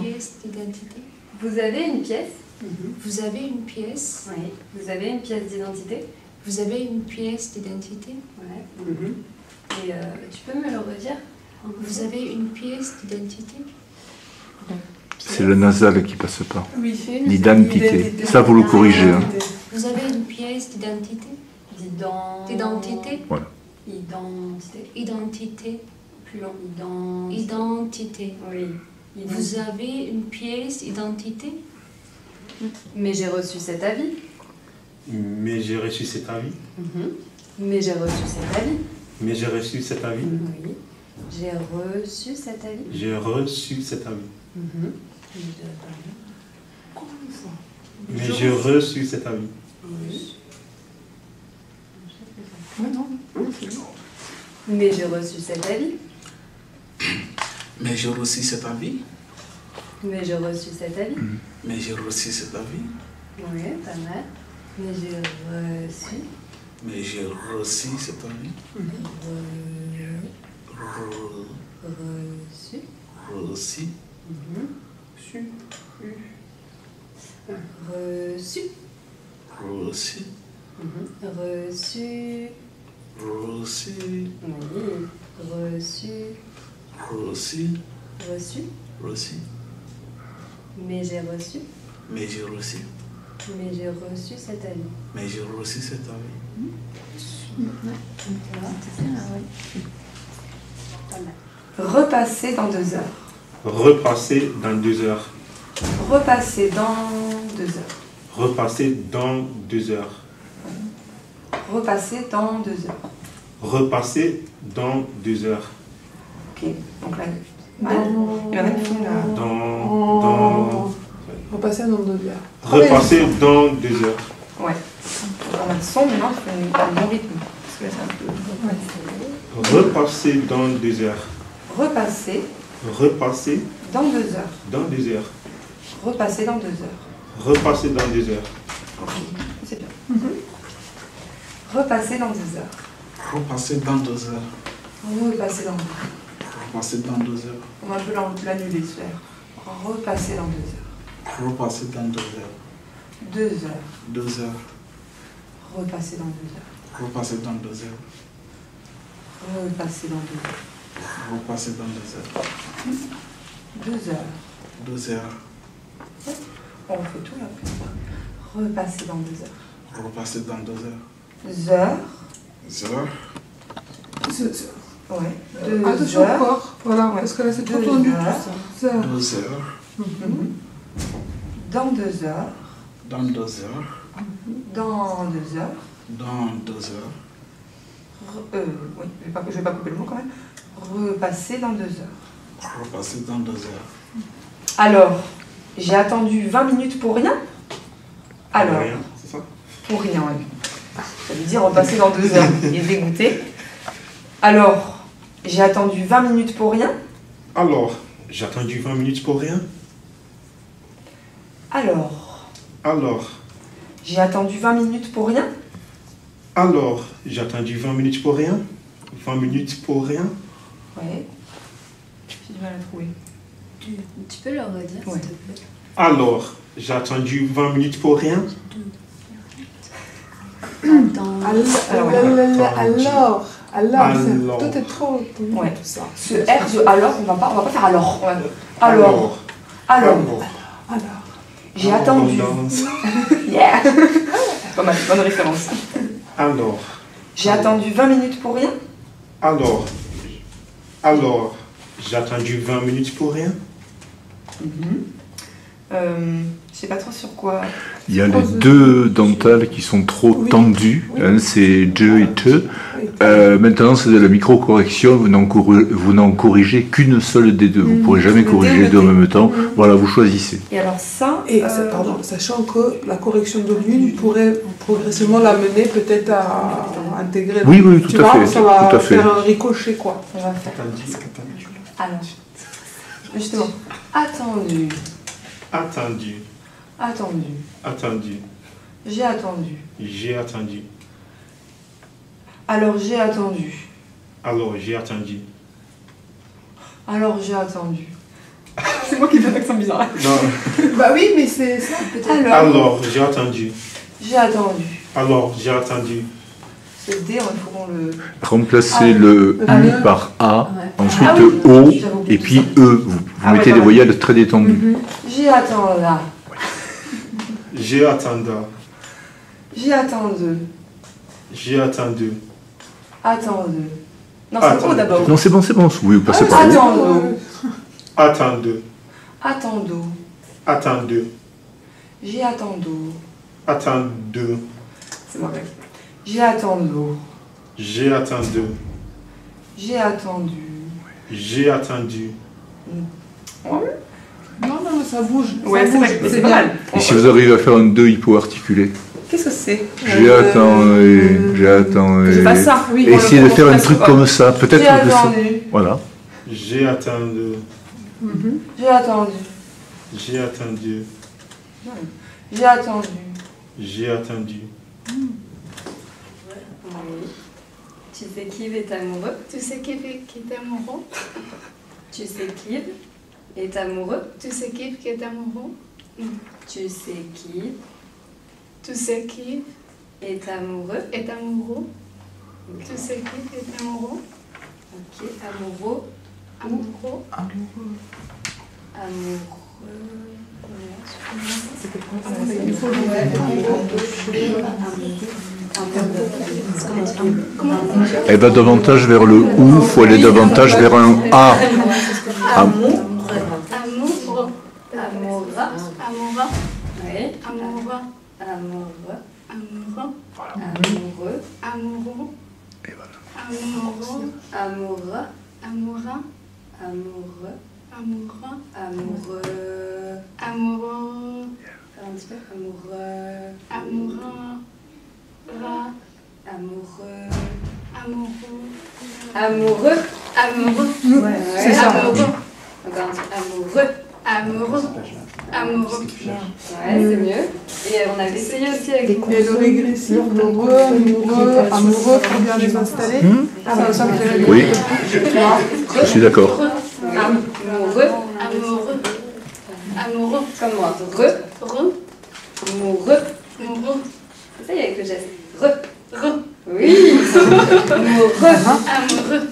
pièce d'identité. Vous avez une pièce. Vous avez une pièce. Oui. Vous avez une pièce d'identité. Vous avez une pièce d'identité. Ouais. Et tu peux me le redire? Vous avez une pièce d'identité. C'est le nasal qui passe pas. Oui. L'identité. Ça, vous le corrigez. Hein. Vous avez une pièce d'identité. D'identité. Voilà. Identité. Identité. Plus long. Identité. Oui. Vous avez une pièce d'identité. Mais j'ai reçu cet avis. Mais j'ai reçu cet avis. Mais j'ai reçu cet avis. Mais j'ai reçu cet avis. Oui. J'ai reçu cet avis. J'ai reçu cet avis. Mais j'ai reçu cet avis. Oui. Non. Mais j'ai reçu cet avis. Mais j'ai reçu cet avis. Mais j'ai reçu cet avis. Mais j'ai reçu cet avis. Oui, pas mal. Mais j'ai reçu. Mais j'ai reçu cet avis. Reçu. Reçu. Reçu. Reçu. Reçu. Reçu. Oui. Reçu. Reçu. Reçu. Reçu. Mais j'ai reçu. Mais j'ai reçu. Mais j'ai reçu cet avis. Mais j'ai reçu cet avis. Repasser dans 2 heures. Repasser dans 2 heures. Repasser dans 2 heures. Repasser dans 2 heures. Repasser dans 2 heures. Repasser dans 2 heures. Ok, donc là, il y en a qui font là. Dans. Repasser dans 2 heures. Repasser dans 2 heures. Ouais. On a le son, maintenant, il faut un bon rythme. Parce que là, c'est un peu. Repasser dans 2 heures. Repasser Repasser dans 2 heures. dans 2 heures. Repasser dans 2 heures. Repasser dans 2 heures. Ok, c'est bien. Repasser dans 2 heures. Repasser dans 2 heures. Repasser dans 2 heures. Repasser dans 2 heures. On va un peu l'annuler, celui-là. Repasser dans 2 heures. Repasser dans 2 heures. 2 heures. 2 heures. Repasser dans 2 heures. Repasser dans 2 heures. Repasser dans 2 heures. Repasser dans 2 heures. 2 heures. 2 heures. On refait tout là après. Repasser dans 2 heures. Repasser dans 2 heures. Heures. Heures. Ouais. 2 Attention heures. encore. Voilà, parce que là c'est trop 2 tendu heures. tout ça. 2 heures. Dans 2 heures. Dans 2 heures. Dans 2 heures. Dans 2 heures. Oui, je vais pas couper le mot quand même. Repasser dans 2 heures. Repasser dans 2 heures. Alors, j'ai attendu 20 minutes pour rien. Alors, Rien, c'est ça? pour rien, oui. Ça veut dire repasser dans 2 heures. Il est dégoûté. Alors, j'ai attendu 20 minutes pour rien. Alors, j'ai attendu 20 minutes pour rien. Alors, Alors, j'ai attendu 20 minutes pour rien. alors, j'ai attendu 20 minutes pour rien. 20 minutes pour rien. Ouais. J'ai du mal à trouver. Tu peux le redire, Ouais. s'il te plaît? Alors, j'ai attendu 20 minutes pour rien. Attends. Alors, Alors. tout est trop tendu, Ouais. tout ça. Ce R de alors, on va pas faire alors. Alors. J'ai attendu. Abondance. Yeah. Pas mal, bonne référence. Alors, J'ai attendu 20 minutes pour rien. alors, j'ai attendu 20 minutes pour rien. Je sais pas trop sur quoi. Il y a les deux dentales qui sont trop tendues. Hein, c'est je et te. Maintenant, c'est de la micro-correction. Vous n'en corrigez qu'une seule des deux. Vous ne pourrez jamais corriger les deux en même temps. Voilà, vous choisissez. Et alors ça. Et pardon, sachant que la correction de l'une pourrait progressivement l'amener peut-être à intégrer. Oui, oui, tu tout à vois, fait. Ça va Tout à fait. faire un ricochet, quoi. On va faire. Alors. Justement. Attendu. Attendu, Attendu. attendu, J'ai attendu. j'ai attendu. Alors j'ai attendu. Alors, j'ai attendu. Alors j'ai attendu. C'est moi qui fais l'accent bizarre. Non. Bah oui, mais c'est ça. Alors, j'ai attendu. J'ai attendu. Alors, j'ai attendu. Ce D, il faut qu'on le... Remplacez le U par A, ensuite Ah oui. O, J'avais oublié et tout puis ça. E. Vous Ah ouais, mettez des pareil. voyelles très détendues. J'ai attendu là. J'ai attendu. J'ai attendu. J'ai attendu. Attendu. Non, c'est Attends. O d'abord. Non, c'est bon, vous pouvez passer par là. Attendu. Attendu. Attendu. Attendu. J'ai attendu. Attendu. C'est mauvais. J'ai attendu. J'ai attendu. J'ai attendu. J'ai attendu. Non, non, ça bouge. Ouais, ça bouge. c'est pas mal. Et si vous arrivez à faire un 2 hypo-articulé, Qu'est-ce que c'est j'ai attendu, j'ai attendu. Je passe ça, oui. Essayez de faire un truc comme ça, peut-être J'ai que ça. attendu. Voilà. J'ai attendu. J'ai attendu. J'ai attendu. J'ai attendu. J'ai attendu. Tu sais qui est amoureux. Tu sais qui est amoureux. Tu sais qui est amoureux. Tu sais qui est amoureux. Tu sais qui Tu sais qui est amoureux. est amoureux. Tu sais qui est amoureux. Ok, amoureux. Amoureux. Amoureux. Elle va davantage vers le OU, il faut aller davantage vers un A. Amoureux. Amoureux. Amoureux. Oui. Amoureux. Amoureux. Amoureux. Amoureux. Amoureux. Amoureux. Amoureux. Amoureux. Amoureux. Amoureux. Amoureux. Amoureux. Faire un petit peu. Amoureux. Amoureux. Amoureux. Amoureux. Amoureux. Amoureux. Ouais, C'est ça. Amoureux. Encore un petit amoureux. Amoureux. Amoureux. Ouais, c'est mieux. Et on avait essayé aussi avec Et le régressif, amoureux, pour bien les installer. Ça, ça me fait Oui, je suis d'accord. amoureux. Amoureux. Amoureux. Comme moi. Re. Re. Amoureux. Amoureux. C'est ça, il y a avec le geste. Re. Re. Oui. Amoureux. Amoureux.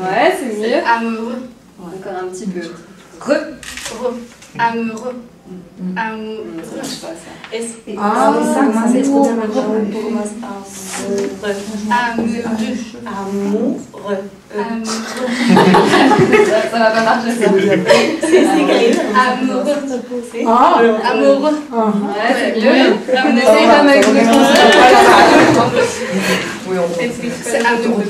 Ouais, c'est mieux. Amoureux. Encore un petit peu. Re. Re. Amoureux. Amoureux. Je sais pas ça. Ah, c'est trop bien amoureux. pour moi. Amoureux. Amoureux. Amoureux. Ça va pas marcher ça. Amoureux. Ah, Amoureux. Ouais, c'est mieux. On essaye quand même avec le français. Oui, on peut. C'est amoureux.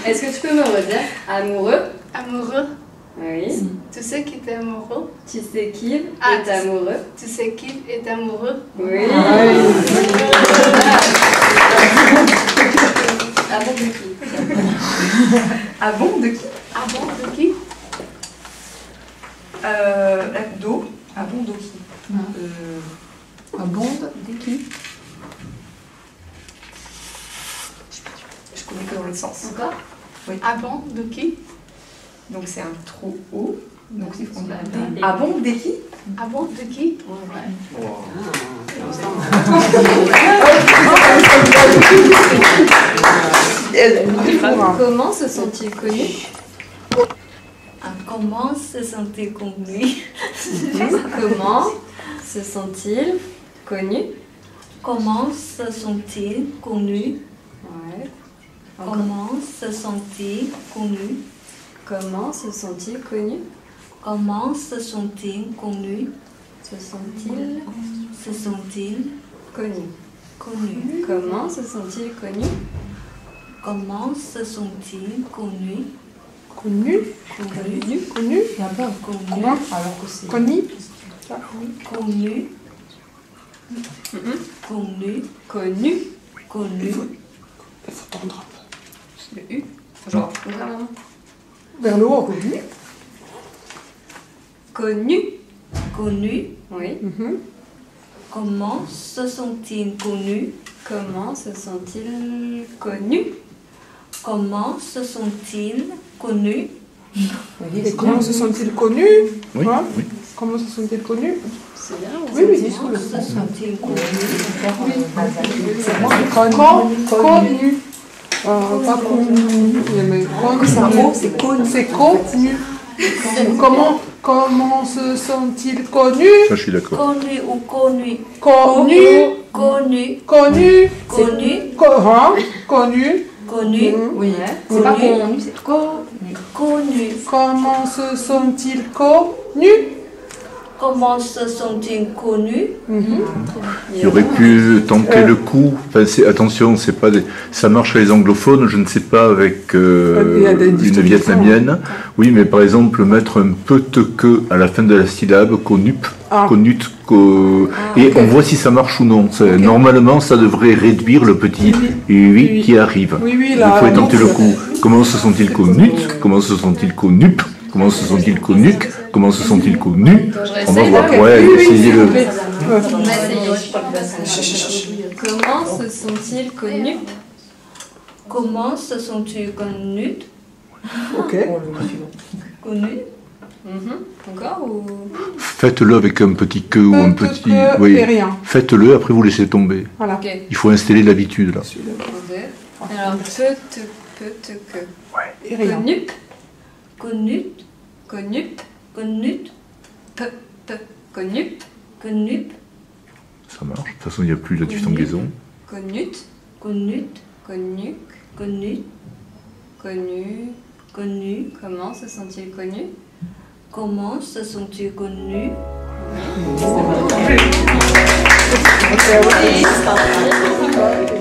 Est-ce que tu peux me redire amoureux? Amoureux. Oui. Tu sais qui est amoureux. Tu sais qui est Ah, amoureux? Tu sais qui est amoureux. Oui. Ah bon, de qui? Ah bon, de qui Ah bon, de qui? Do. Ah bon, de qui abonde, qui? Je connais que dans l'autre sens. Encore? Ah bon, de qui? Donc c'est un trop haut. Donc c'est qu'on a des. Ah bon, des qui Ah bon, de qui? Comment se sont-ils connus? Comment se sont-ils connus? Comment se sont-ils connus? Comment se sont-ils connus? Ouais. Comment se sont-ils connus? Comment se sont-ils connus? Comment se sont-ils connus? Se sont-ils Se sont-ils connus? connus? Comment se sont-ils connus? Comment se sont-ils connus? Connu, Connus? connu, là-bas. Connus? Comment Alors que c'est. Connu, Connus? Connus? Connus. Connus? il faut tendre Le U. Genre, vraiment. vers le haut. Connu. Connus? Oui. Comment se sont-ils connus? Comment se sont-ils connus? Comment se sont-ils connus? Et comment se sont-ils connus? Oui, Hein? oui. Comment se sont-ils connus? C'est bien. Oui, oui. Comment se sont-ils connus? Connu. Pas connu, mais C'est connu. c'est connu. Comment se sont-ils connus? Ça, je suis d'accord. Connu ou connu? Connu. Connu. Connu. Connu. Connu. Connu. Oui. C'est pas connu, c'est connu. Connu. Comment se sont-ils connus? Comment se sont-ils connus? Il aurait pu tenter le coup. Enfin, attention, c'est pas ça marche avec les anglophones, je ne sais pas avec Il y a des une distorsions. vietnamienne. Oui, mais par exemple, mettre un peu-te que à la fin de la syllabe, connup, connut, et on voit si ça marche ou non. Normalement, ça devrait réduire le petit oui qui arrive. Oui, oui, Il là. faut tenter le coup. Comment se sont-ils connus? Comment se sont-ils connup? Comment se sont-ils connus? Comment se sont-ils connus? On va voir. Ouais, essayez-le. On va essayer. Comment se sont-ils connus? Comment se sont-ils connus? Ok. Connus? Encore ou... Faites-le avec un petit que ou un petit. Oui. Et rien. Faites-le, après vous laissez tomber. Voilà. Ok. Il faut installer l'habitude là. Alors, peut-te que. Et rien. Connup, Connus. connup, Connus. connup, Connus. Ça marche. De toute façon, il n'y a plus la diphtongaison. connut, Connus. connuc, Connus. connu. Connus. Comment se sont-ils connus? Comment se sont-ils connus? Ok.